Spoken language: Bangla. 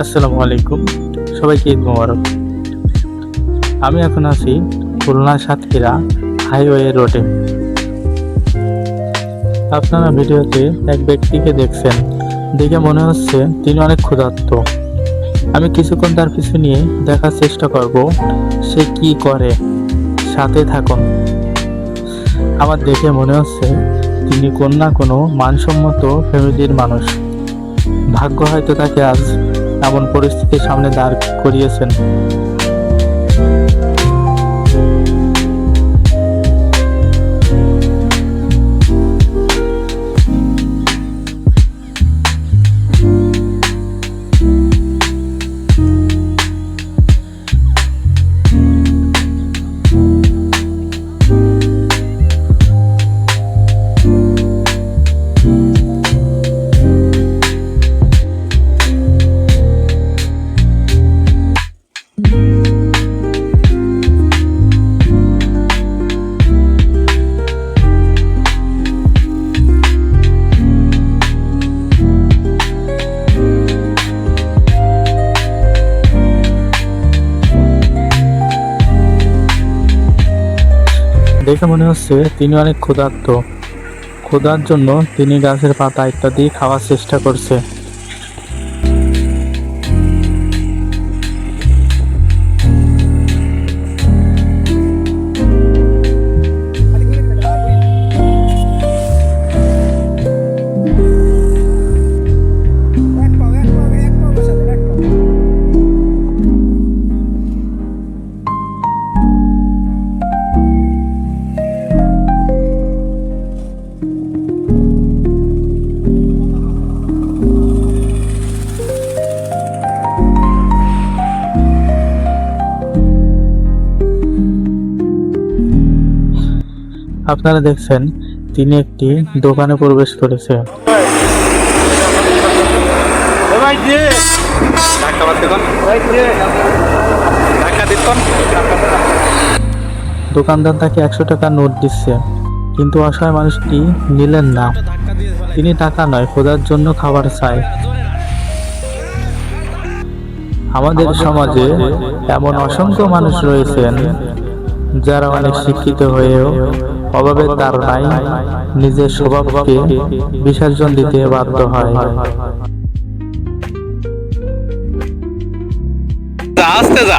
আসসালামু আলাইকুম, সবাইকে ঈদ মোবারক। আমি এখন আছি খুলনা সাতক্ষীরা হাইওয়ে রোডে। আপনারা ভিডিওতে এক ব্যক্তিকে দেখছেন, দেখে মনে হচ্ছে তিনি অনেক ক্ষুধার্ত। আমি কিছুক্ষণ তার পিছু নিয়ে দেখার চেষ্টা করব সে কি করে। সাথে থাকুন। আমার দেখে মনে হচ্ছে তিনি কোন না কোনো মানসম্মত ফ্যামিলির মানুষ। ভাগ্য হয়তো তাকে আজ এমন পরিস্থিতির সামনে দাঁড় করিয়েছেন। দেখে মনে হচ্ছে তিনি অনেক ক্ষুধার্ত। ক্ষুধার জন্য তিনি গাছের পাতা ইত্যাদি খাওয়ার চেষ্টা করছে। আপনারা দেখছেন তিনি একটি দোকানে প্রবেশ করেছে। দোকানদার তাকে 100 টাকা নোট দিচ্ছে, কিন্তু অসহায় মানুষটি নিলেন না। তিনি টাকা নয়, খোদার জন্য খাবার চায়। আমাদের সমাজে এমন অসংখ্য মানুষ রয়েছেন যারা অনেক শিক্ষিত হয়েও অভাবের তাড়নায় নিজের স্বভাবকে বিসর্জন দিতে বাধ্য হয়। আস্তে যা।